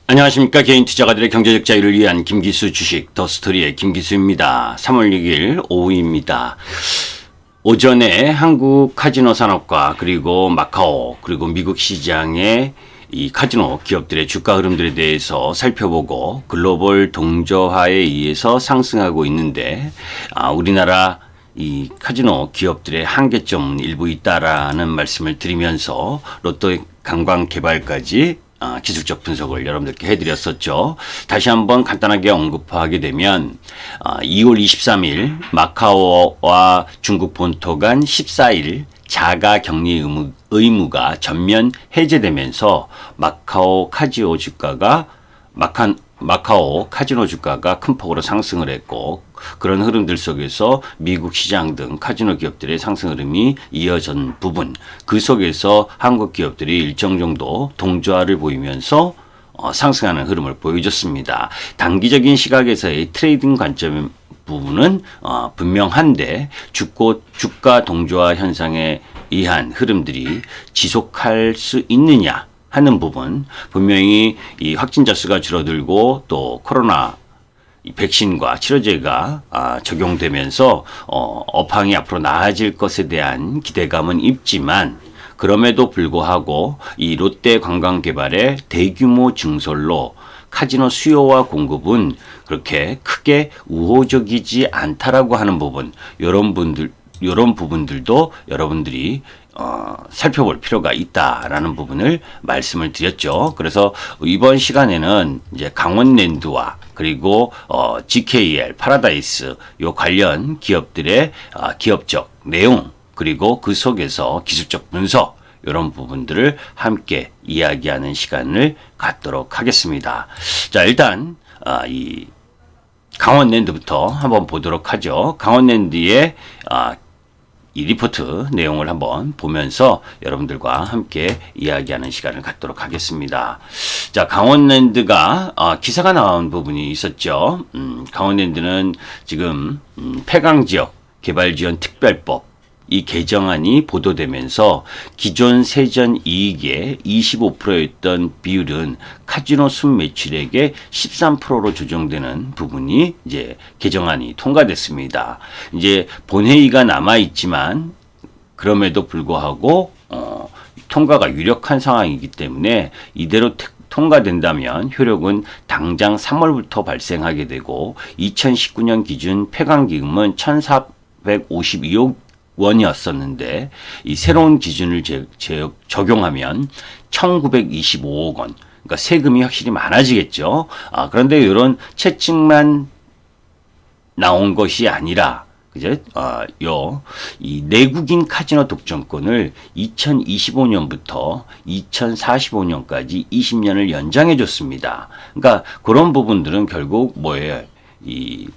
안녕하십니까. 개인 투자가들의 경제적 자유를 위한 김기수 주식 더스토리의 김기수입니다. 3월 6일 오후입니다. 오전에 한국 카지노 산업과 그리고 마카오 그리고 미국 시장의 이 카지노 기업들의 주가 흐름들에 대해서 살펴보고 글로벌 동저화에 의해서 상승하고 있는데 우리나라 이 카지노 기업들의 한계점은 일부 있다라는 말씀을 드리면서 로또 관광 개발까지 기술적 분석을 여러분들께 해드렸었죠. 다시 한번 간단하게 언급하게 되면 2월 23일 마카오와 중국 본토 간 14일 자가 격리 의무가 전면 해제되면서 마카오 카지노 주가가 큰 폭으로 상승을 했고, 그런 흐름들 속에서 미국 시장 등 카지노 기업들의 상승 흐름이 이어진 부분, 그 속에서 한국 기업들이 일정 정도 동조화를 보이면서 상승하는 흐름을 보여줬습니다. 단기적인 시각에서의 트레이딩 관점 부분은 분명한데 주가 동조화 현상에 의한 흐름들이 지속할 수 있느냐 하는 부분, 분명히 이 확진자 수가 줄어들고 또 코로나 백신과 치료제가 적용되면서 업황이 앞으로 나아질 것에 대한 기대감은 있지만, 그럼에도 불구하고 이 롯데 관광개발의 대규모 증설로 카지노 수요와 공급은 그렇게 크게 우호적이지 않다라고 하는 부분, 이런 부분들도 여러분들이 살펴볼 필요가 있다라는 부분을 말씀을 드렸죠. 그래서 이번 시간에는 이제 강원랜드와 그리고 GKL, 파라다이스 요 관련 기업들의 기업적 내용, 그리고 그 속에서 기술적 분석, 이런 부분들을 함께 이야기하는 시간을 갖도록 하겠습니다. 자, 일단 이 강원랜드부터 한번 보도록 하죠. 강원랜드의 이 리포트 내용을 한번 보면서 여러분들과 함께 이야기하는 시간을 갖도록 하겠습니다. 자, 강원랜드가 기사가 나온 부분이 있었죠. 강원랜드는 지금 폐광지역 개발지원 특별법 이 개정안이 보도되면서 기존 세전 이익의 25%였던 비율은 카지노 순매출액의 13%로 조정되는 부분이 이제 개정안이 통과됐습니다. 이제 본회의가 남아 있지만 그럼에도 불구하고 통과가 유력한 상황이기 때문에 이대로 통과된다면 효력은 당장 3월부터 발생하게 되고, 2019년 기준 폐광기금은 1,452억 원이었었는데 이 새로운 기준을 적용하면 1925억 원, 그러니까 세금이 확실히 많아지겠죠. 그런데 이런 채찍만 나온 것이 아니라 그죠? 이 내국인 카지노 독점권을 2025년부터 2045년까지 20년을 연장해 줬습니다. 그러니까 그런 부분들은 결국 뭐예요? 이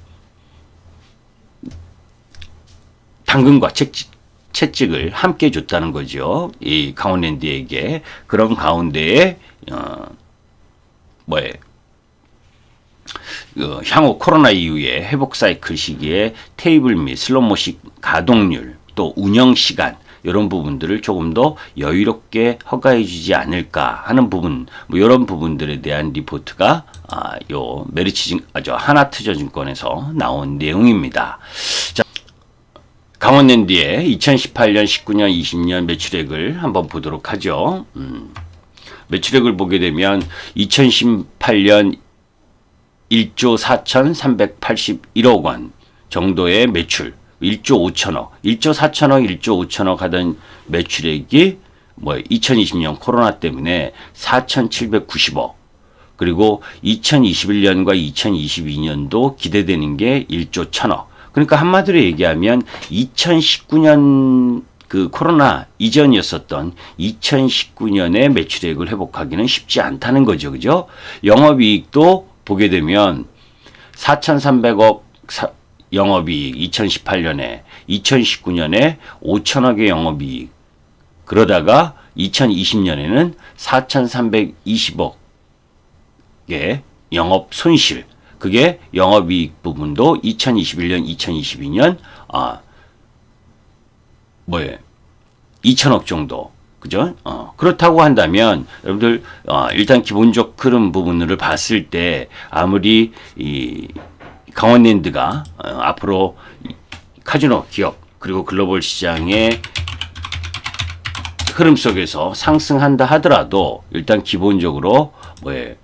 당근과 채찍을 함께 줬다는 거죠. 이 강원랜드에게. 그런 가운데에 향후 코로나 이후에 회복 사이클 시기에 테이블 및 슬롯머신 가동률, 또 운영 시간, 이런 부분들을 조금 더 여유롭게 허가해 주지 않을까 하는 부분, 이런 부분들에 대한 리포트가 하나투자증권에서 나온 내용입니다. 자, 강원랜드의 2018년, 19년, 20년 매출액을 한번 보도록 하죠. 매출액을 보게 되면 2018년 1조 4,381억 원 정도의 매출, 1조 5천억, 1조 4천억, 1조 5천억 하던 매출액이 2020년 코로나 때문에 4,790억, 그리고 2021년과 2022년도 기대되는 게 1조 1천억. 그러니까 한마디로 얘기하면 2019년 그 코로나 이전이었었던 2019년의 매출액을 회복하기는 쉽지 않다는 거죠. 그죠? 영업이익도 보게 되면 4,300억 영업이익 2018년에, 2019년에 5천억의 영업이익, 그러다가 2020년에는 4,320억의 영업 손실, 그게 영업이익 부분도 2021년, 2022년 2천억 정도 그죠? 그렇다고 한다면 여러분들 일단 기본적 흐름 부분을 봤을 때 아무리 이 강원랜드가 앞으로 카지노 기업 그리고 글로벌 시장의 흐름 속에서 상승한다 하더라도 일단 기본적으로 뭐예요?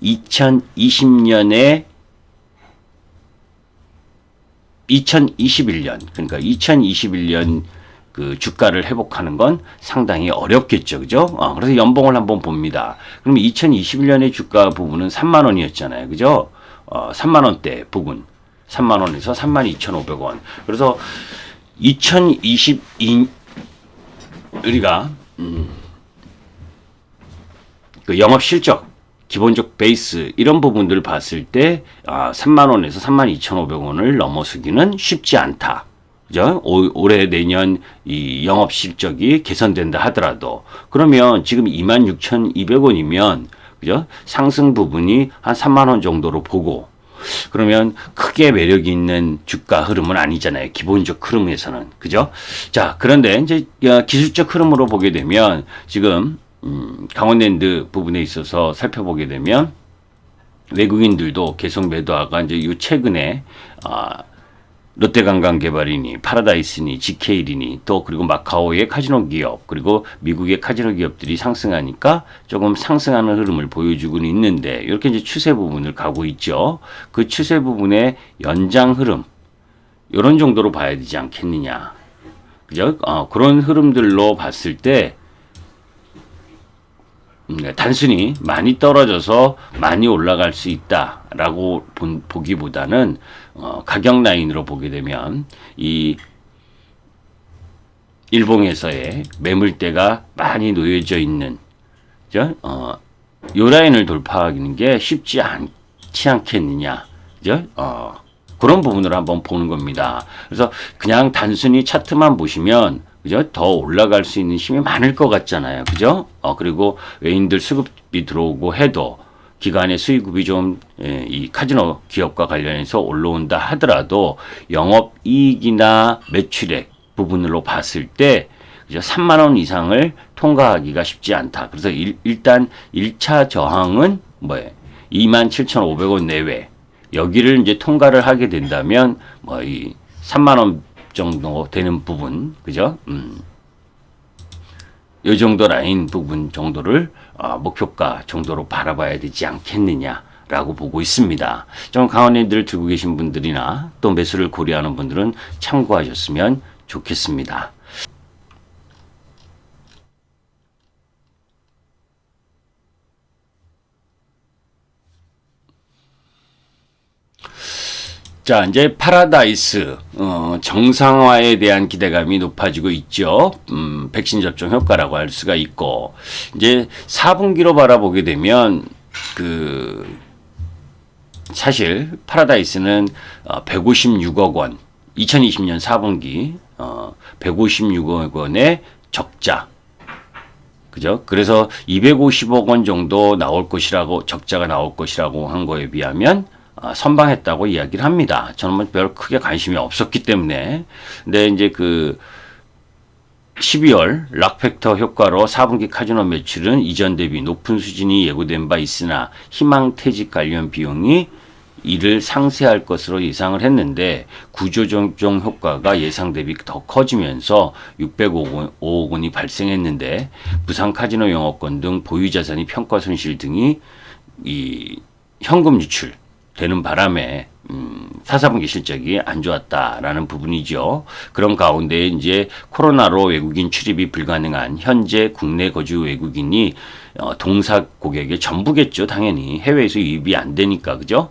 2020년에 2021년 그러니까 2021년 그 주가를 회복하는 건 상당히 어렵겠죠. 그죠? 그래서 연봉을 한번 봅니다. 그럼 2021년의 주가 부분은 3만 원이었잖아요. 그죠? 3만 원대 부분. 3만 원에서 32,500원. 그래서 2022 우리가 그 영업 실적 기본적 베이스 이런 부분들을 봤을 때 3만 원에서 32,500원을 넘어서기는 쉽지 않다. 그죠? 올해 내년 이 영업 실적이 개선된다 하더라도 그러면 지금 26,200원이면 그죠? 상승 부분이 한 3만 원 정도로 보고 그러면 크게 매력이 있는 주가 흐름은 아니잖아요. 기본적 흐름에서는. 그죠? 자, 그런데 이제 기술적 흐름으로 보게 되면 지금 강원랜드 부분에 있어서 살펴보게 되면 외국인들도 계속 매도하가 이제 요 최근에 롯데관광개발이니 파라다이스니 GK이니 또 그리고 마카오의 카지노 기업 그리고 미국의 카지노 기업들이 상승하니까 조금 상승하는 흐름을 보여주고는 있는데 이렇게 이제 추세 부분을 가고 있죠. 그 추세 부분의 연장 흐름 이런 정도로 봐야 되지 않겠느냐. 그죠? 그런 흐름들로 봤을 때 단순히 많이 떨어져서 많이 올라갈 수 있다라고 보기보다는 가격 라인으로 보게 되면 이 일봉에서의 매물대가 많이 놓여져 있는 그죠? 요 라인을 돌파하는 게 쉽지 않지 않겠느냐. 그죠? 그런 부분으로 한번 보는 겁니다. 그래서 그냥 단순히 차트만 보시면 그죠? 더 올라갈 수 있는 힘이 많을 것 같잖아요. 그죠? 그리고 외인들 수급이 들어오고 해도 기관의 수익급이 좀, 이 카지노 기업과 관련해서 올라온다 하더라도 영업이익이나 매출액 부분으로 봤을 때, 그죠? 3만원 이상을 통과하기가 쉽지 않다. 그래서 일단 1차 저항은 뭐예요? 27,500원 내외. 여기를 이제 통과를 하게 된다면, 이 3만원 정도 되는 부분, 그죠? 요 정도 라인 부분 정도를 목표가 정도로 바라봐야 되지 않겠느냐라고 보고 있습니다. 좀 강원랜드를 들고 계신 분들이나 또 매수를 고려하는 분들은 참고하셨으면 좋겠습니다. 자, 이제 파라다이스 정상화에 대한 기대감이 높아지고 있죠. 백신 접종 효과라고 할 수가 있고 이제 4분기로 바라보게 되면 사실 파라다이스는 156억 원 2020년 4분기 156억 원의 적자. 그죠? 그래서 250억 원 정도 나올 것이라고 적자가 나올 것이라고 한 거에 비하면 선방했다고 이야기를 합니다. 저는 뭐 별 크게 관심이 없었기 때문에. 근데 이제 12월 락팩터 효과로 4분기 카지노 매출은 이전 대비 높은 수준이 예고된 바 있으나 희망퇴직 관련 비용이 이를 상쇄할 것으로 예상을 했는데 구조조정 효과가 예상 대비 더 커지면서 605억 원이 발생했는데 부산 카지노 영업권 등 보유자산이 평가 손실 등이 이 현금 유출 되는 바람에 4분기 실적이 안 좋았다라는 부분이죠. 그런 가운데 이제 코로나로 외국인 출입이 불가능한 현재 국내 거주 외국인이 동사 고객의 전부겠죠. 당연히 해외에서 유입이 안 되니까 그죠?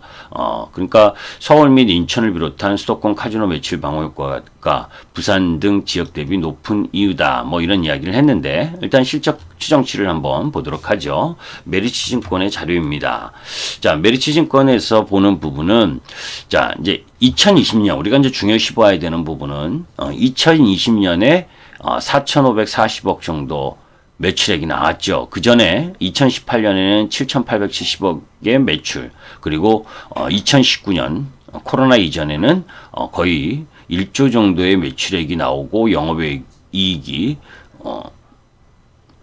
그러니까 서울 및 인천을 비롯한 수도권 카지노 매출 방어 효과가 부산 등 지역 대비 높은 이유다. 뭐 이런 이야기를 했는데 일단 실적 추정치를 한번 보도록 하죠. 메리츠증권의 자료입니다. 자, 메리츠증권에서 보는 부분은 자, 이제 2020년 우리가 이제 중요시 봐야 되는 부분은 2020년에 4,540억 정도 매출액이 나왔죠. 그 전에 2018년에는 7,870억의 매출, 그리고 2019년 코로나 이전에는 거의 1조 정도의 매출액이 나오고 영업이익이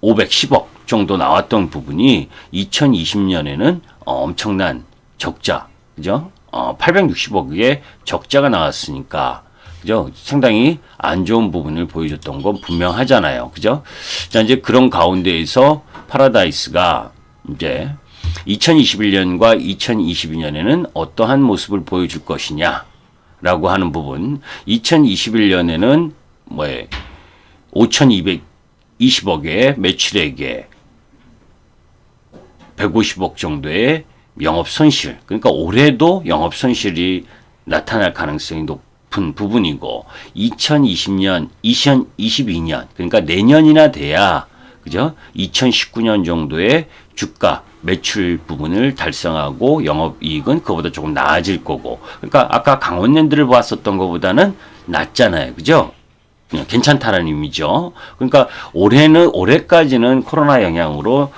510억 정도 나왔던 부분이 2020년에는 엄청난 적자, 그죠? 860억의 적자가 나왔으니까, 그죠? 상당히 안 좋은 부분을 보여줬던 건 분명하잖아요. 그죠? 자, 이제 그런 가운데에서 파라다이스가 이제 2021년과 2022년에는 어떠한 모습을 보여줄 것이냐라고 하는 부분. 2021년에는 5,220억의 매출액에 150억 정도의 영업 손실. 그러니까 올해도 영업 손실이 나타날 가능성이 높은 부분이고 2020년, 2022년 그러니까 내년이나 돼야 그죠? 2019년 정도의 주가 매출 부분을 달성하고 영업이익은 그보다 조금 나아질 거고. 그러니까 아까 강원랜드를 봤었던 것보다는 낫잖아요. 그죠? 괜찮다라는 의미죠. 그러니까 올해까지는 코로나 영향으로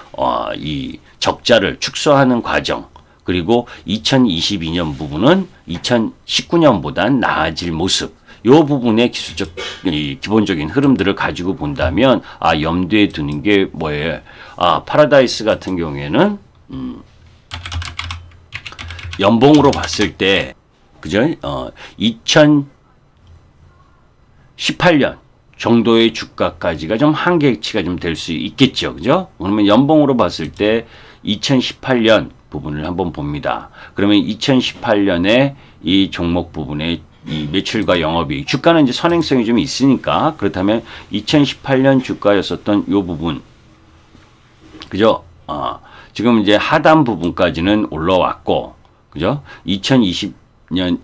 이 적자를 축소하는 과정, 그리고 2022년 부분은 2019년보단 나아질 모습, 요 부분의 기술적 기본적인 흐름들을 가지고 본다면 염두에 두는 게 뭐예요? 파라다이스 같은 경우에는 연봉으로 봤을 때 그죠? 2018년 정도의 주가까지가 좀 한계치가 좀 될 수 있겠죠. 그죠? 그러면 연봉으로 봤을 때 2018년 부분을 한번 봅니다. 그러면 2018년에 이 종목 부분의 이 매출과 영업이익, 주가는 이제 선행성이 좀 있으니까, 그렇다면 2018년 주가였었던 이 부분, 그죠? 지금 이제 하단 부분까지는 올라왔고, 그죠? 2020년,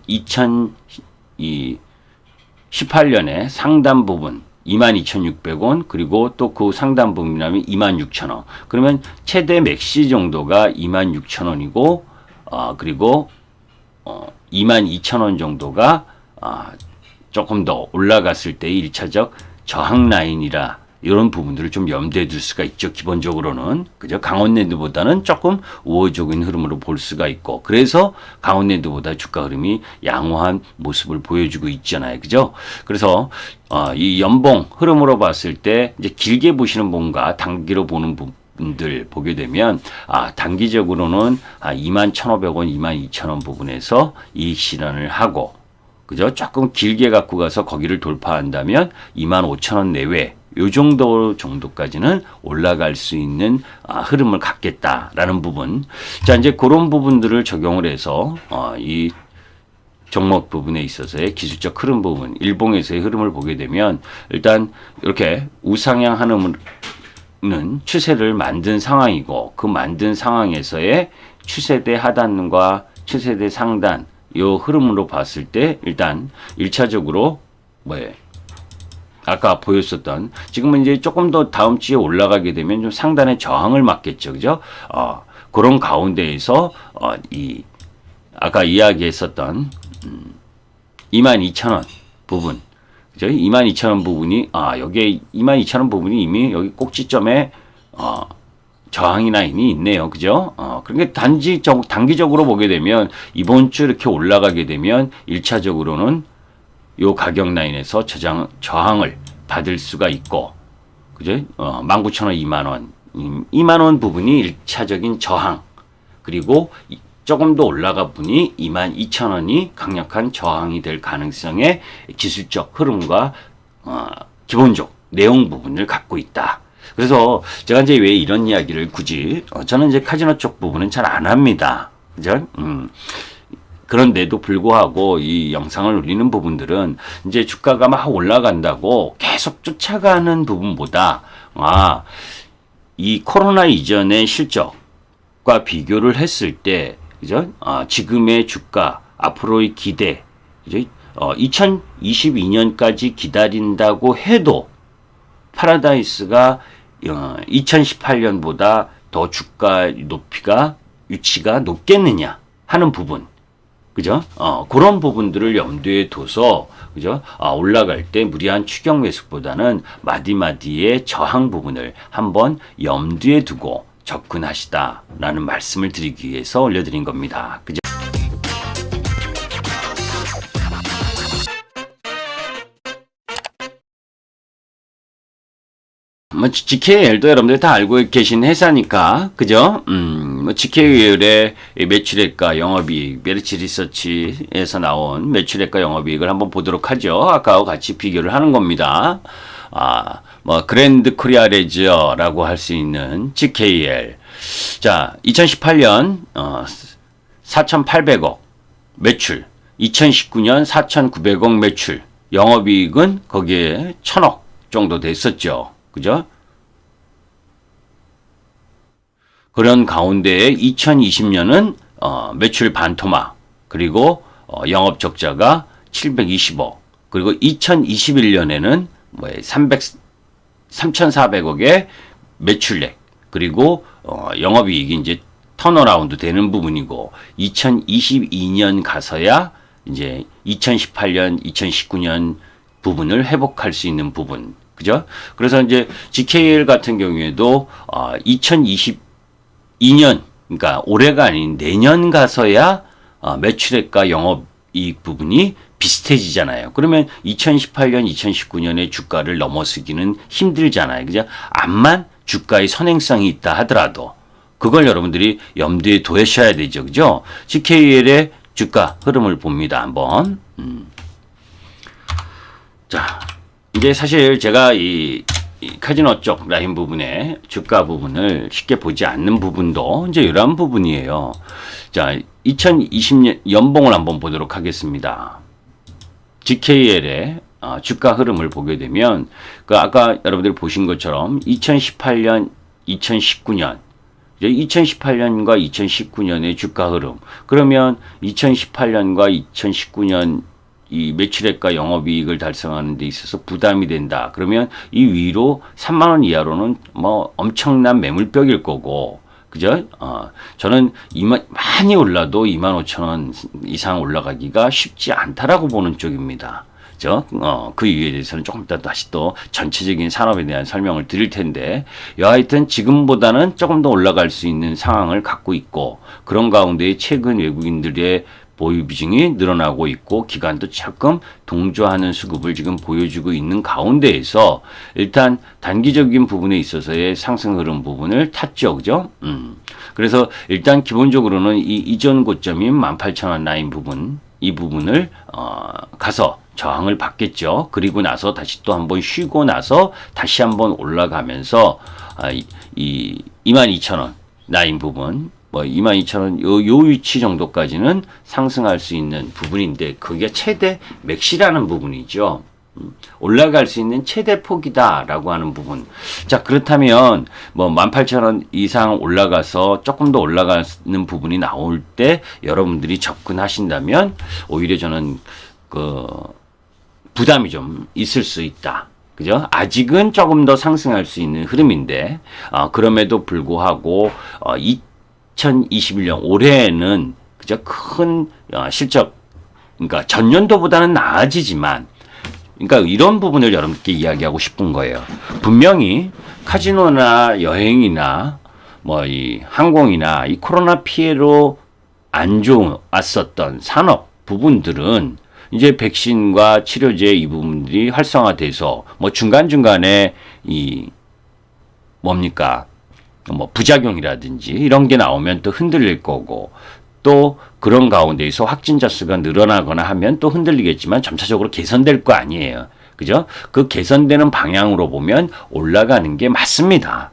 2018년에 상단 부분 22,600원, 그리고 또 그 상단 부분이라면 26,000원. 그러면 최대 맥시 정도가 26,000원이고, 그리고 22,000원 정도가 조금 더 올라갔을 때 1차적 저항 라인이라 이런 부분들을 좀 염두에 둘 수가 있죠. 기본적으로는 그죠? 강원랜드보다는 조금 우호적인 흐름으로 볼 수가 있고, 그래서 강원랜드보다 주가 흐름이 양호한 모습을 보여주고 있잖아요. 그죠? 그래서 이 연봉 흐름으로 봤을 때 이제 길게 보시는 분과 단기로 보는 분들 보게 되면 단기적으로는 21,500원, 22,000원 부분에서 이익 실현을 하고, 그죠? 조금 길게 갖고 가서 거기를 돌파한다면 25,000원 내외 요 정도까지는 올라갈 수 있는 흐름을 갖겠다라는 부분. 자, 이제 그런 부분들을 적용을 해서 이 종목 부분에 있어서의 기술적 흐름 부분, 일봉에서의 흐름을 보게 되면 일단 이렇게 우상향 하는 추세를 만든 상황이고, 그 만든 상황에서의 추세대 하단과 추세대 상단 요 흐름으로 봤을 때 일단 1차적으로 아까 보였었던, 지금은 이제 조금 더 다음 주에 올라가게 되면 좀 상단의 저항을 맞겠죠. 그죠? 그런 가운데에서 아까 이야기했었던 22,000원 부분, 그죠? 22,000원 부분이 여기에 22,000원 부분이 이미 여기 꼭지점에 저항이 라인이 있네요. 그죠? 그러니까 단기적으로 보게 되면 이번 주 이렇게 올라가게 되면 1차적으로는 요 가격 라인에서 저항을 받을 수가 있고, 그죠? 19,000원, 2만원. 2만원 부분이 1차적인 저항. 그리고 조금 더 올라가 보니 22,000원이 강력한 저항이 될 가능성의 기술적 흐름과 기본적 내용 부분을 갖고 있다. 그래서 제가 이제 왜 이런 이야기를 굳이, 저는 이제 카지노 쪽 부분은 잘 안 합니다. 그죠? 그런데도 불구하고 이 영상을 올리는 부분들은 이제 주가가 막 올라간다고 계속 쫓아가는 부분보다 이 코로나 이전의 실적과 비교를 했을 때, 그죠? 지금의 주가, 앞으로의 기대, 그죠? 2022년까지 기다린다고 해도 파라다이스가 2018년보다 더 주가 유치가 높겠느냐 하는 부분. 그죠? 그런 부분들을 염두에 둬서, 그죠? 올라갈 때 무리한 추격 매수보다는 마디마디의 저항 부분을 한번 염두에 두고 접근하시다라는 말씀을 드리기 위해서 올려드린 겁니다. 그죠? 뭐 GKL도 여러분들 다 알고 계신 회사니까 그죠? 뭐 GKL의 매출액과 영업이익, 메리츠 리서치에서 나온 매출액과 영업이익을 한번 보도록 하죠. 아까와 같이 비교를 하는 겁니다. 뭐 그랜드 코리아 레저라고 할 수 있는 GKL. 자, 2018년 4,800억 매출, 2019년 4,900억 매출, 영업이익은 거기에 1,000억 정도 됐었죠. 그죠? 그런 가운데에 2020년은 매출 반토막, 그리고 영업 적자가 720억, 그리고 2021년에는 3,400억의 매출액, 그리고 영업이익이 이제 턴어라운드 되는 부분이고, 2022년 가서야 이제 2018년, 2019년 부분을 회복할 수 있는 부분. 그죠? 그래서 이제 GKL 같은 경우에도 2022년, 그러니까 올해가 아닌 내년 가서야 매출액과 영업이익 부분이 비슷해지잖아요. 그러면 2018년, 2019년의 주가를 넘어서기는 힘들잖아요. 그죠? 암만 주가의 선행성이 있다 하더라도 그걸 여러분들이 염두에 두셔야 되죠. 그죠? GKL의 주가 흐름을 봅니다. 한번. 자, 이제 사실 제가 이 카지노 쪽 라인 부분에 주가 부분을 쉽게 보지 않는 부분도 이제 이런 부분이에요. 자, 2020년 연봉을 한번 보도록 하겠습니다. GKL의 주가 흐름을 보게 되면 아까 여러분들 보신 것처럼 2018년, 2019년 2018년과 2019년의 주가 흐름. 그러면 2018년과 2019년 이 매출액과 영업이익을 달성하는 데 있어서 부담이 된다. 그러면 이 위로 3만 원 이하로는 뭐 엄청난 매물벽일 거고, 그죠? 저는 많이 올라도 25,000원 이상 올라가기가 쉽지 않다라고 보는 쪽입니다. 그 이유에 대해서는 조금 이따 다시 또 전체적인 산업에 대한 설명을 드릴 텐데, 여하튼 지금보다는 조금 더 올라갈 수 있는 상황을 갖고 있고, 그런 가운데 최근 외국인들의 보유 비중이 늘어나고 있고 기간도 조금 동조하는 수급을 지금 보여주고 있는 가운데에서 일단 단기적인 부분에 있어서의 상승 흐름 부분을 탔죠. 그죠? 그래서 일단 기본적으로는 이 이전 고점인 18,000원 라인 부분, 이 부분을 가서 저항을 받겠죠. 그리고 나서 다시 또 한번 쉬고 나서 다시 한번 올라가면서 이 22,000원 라인 부분, 22,000원 요 위치 정도까지는 상승할 수 있는 부분인데, 그게 최대 맥시라는 부분이죠. 올라갈 수 있는 최대 폭이다라고 하는 부분. 자, 그렇다면 18,000원 이상 올라가서 조금 더 올라가는 부분이 나올 때 여러분들이 접근하신다면 오히려 저는 부담이 좀 있을 수 있다. 그죠? 아직은 조금 더 상승할 수 있는 흐름인데, 그럼에도 불구하고 2021년 올해에는 그저 큰 실적, 그러니까 전년도보다는 나아지지만, 그러니까 이런 부분을 여러분께 이야기하고 싶은 거예요. 분명히 카지노나 여행이나 이 항공이나 이 코로나 피해로 안 좋았었던 산업 부분들은 이제 백신과 치료제 이 부분들이 활성화돼서 중간중간에 부작용이라든지 이런 게 나오면 또 흔들릴 거고, 또 그런 가운데에서 확진자 수가 늘어나거나 하면 또 흔들리겠지만 점차적으로 개선될 거 아니에요. 그죠? 그 개선되는 방향으로 보면 올라가는 게 맞습니다.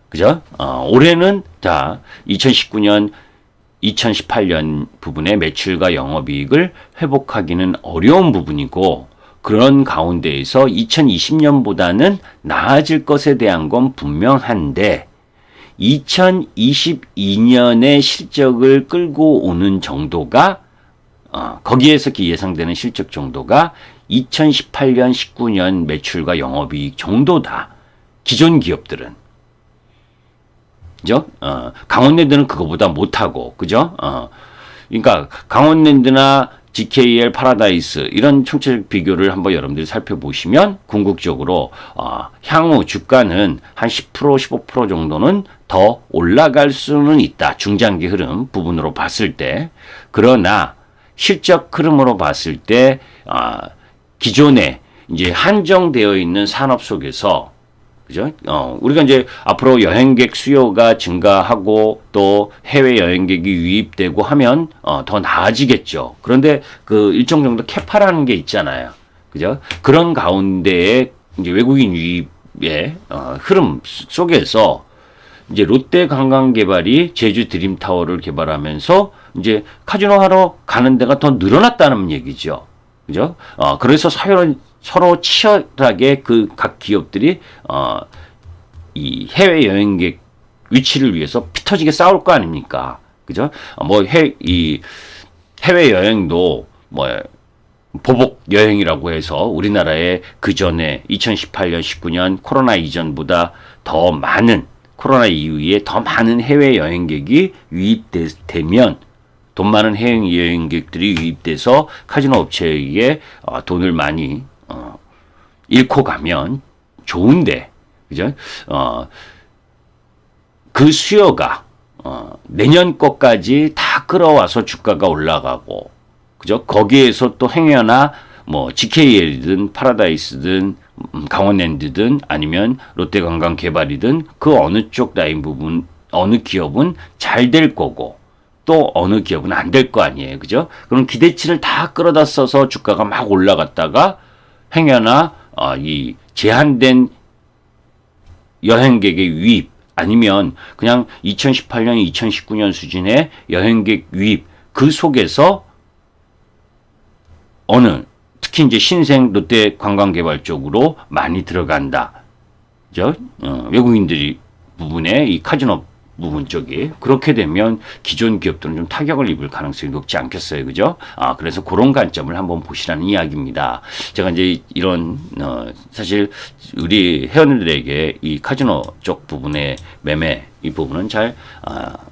그죠? 올해는 2019년, 2018년 부분의 매출과 영업이익을 회복하기는 어려운 부분이고, 그런 가운데에서 2020년보다는 나아질 것에 대한 건 분명한데, 2022년의 실적을 끌고 오는 정도가 거기에서 예상되는 실적 정도가 2018년, 19년 매출과 영업이익 정도다. 기존 기업들은. 그죠? 강원랜드는 그거보다 못하고, 그죠? 그러니까 강원랜드나 GKL, 파라다이스 이런 총체적 비교를 한번 여러분들이 살펴보시면 궁극적으로 향후 주가는 한 10%, 15% 정도는 더 올라갈 수는 있다. 중장기 흐름 부분으로 봤을 때. 그러나 실적 흐름으로 봤을 때 기존에 이제 한정되어 있는 산업 속에서 그죠? 우리가 이제 앞으로 여행객 수요가 증가하고 또 해외 여행객이 유입되고 하면 더 나아지겠죠. 그런데 그 일정 정도 캐파라는 게 있잖아요. 그죠? 그런 가운데에 이제 외국인 유입의 흐름 속에서 이제 롯데 관광개발이 제주 드림타워를 개발하면서 이제 카지노 하러 가는 데가 더 늘어났다는 얘기죠. 그죠? 그래서 서로 치열하게 그 각 기업들이 이 해외 여행객 위치를 위해서 피 터지게 싸울 거 아닙니까? 그죠? 이 해외 여행도 보복 여행이라고 해서 우리나라에 그 전에 2018년, 19년 코로나 이전보다 더 많은 코로나 이후에 더 많은 해외 여행객이 유입되면 돈 많은 해외 여행객들이 유입돼서 카지노 업체에 돈을 많이 잃고 가면 좋은데, 그죠? 그 수요가 내년 거까지 다 끌어와서 주가가 올라가고, 그죠? 거기에서 또 행여나 GKL이든 파라다이스든 강원랜드든 아니면 롯데관광개발이든 그 어느 쪽 라인 부분 어느 기업은 잘 될 거고 또 어느 기업은 안 될 거 아니에요, 그죠? 그럼 기대치를 다 끌어다 써서 주가가 막 올라갔다가 행여나 이 제한된 여행객의 유입 아니면 그냥 2018년, 2019년 수준의 여행객 유입 그 속에서 특히 이제 신생 롯데 관광개발 쪽으로 많이 들어간다. 그죠? 외국인들이 부분에 이 카지노 부분 쪽이 그렇게 되면 기존 기업들은 좀 타격을 입을 가능성이 높지 않겠어요, 그죠? 그래서 그런 관점을 한번 보시라는 이야기입니다. 제가 이제 이런 사실 우리 회원들에게 이 카지노 쪽 부분의 매매 이 부분은 잘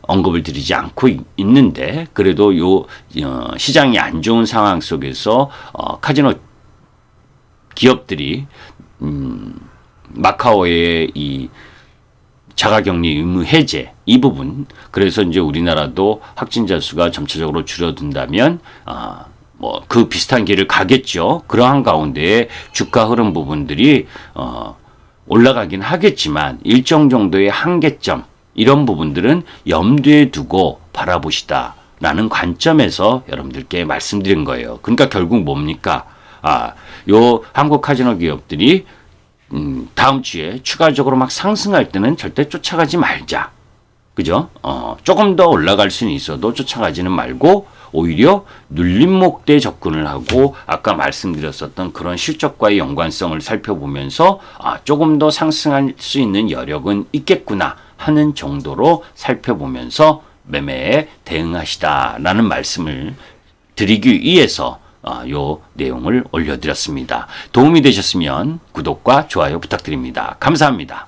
언급을 드리지 않고 있는데 그래도 시장이 안 좋은 상황 속에서 카지노 기업들이 마카오의 이 자가격리 의무 해제 이 부분 그래서 이제 우리나라도 확진자 수가 점차적으로 줄어든다면 그 비슷한 길을 가겠죠. 그러한 가운데에 주가 흐름 부분들이 올라가긴 하겠지만 일정 정도의 한계점 이런 부분들은 염두에 두고 바라보시다라는 관점에서 여러분들께 말씀드린 거예요. 그러니까 결국 뭡니까? 요 한국 카지노 기업들이 다음 주에 추가적으로 막 상승할 때는 절대 쫓아가지 말자. 그죠? 조금 더 올라갈 수는 있어도 쫓아가지는 말고 오히려 눌림목대 접근을 하고 아까 말씀드렸었던 그런 실적과의 연관성을 살펴보면서 조금 더 상승할 수 있는 여력은 있겠구나 하는 정도로 살펴보면서 매매에 대응하시다라는 말씀을 드리기 위해서 요 내용을 올려드렸습니다. 도움이 되셨으면 구독과 좋아요 부탁드립니다. 감사합니다.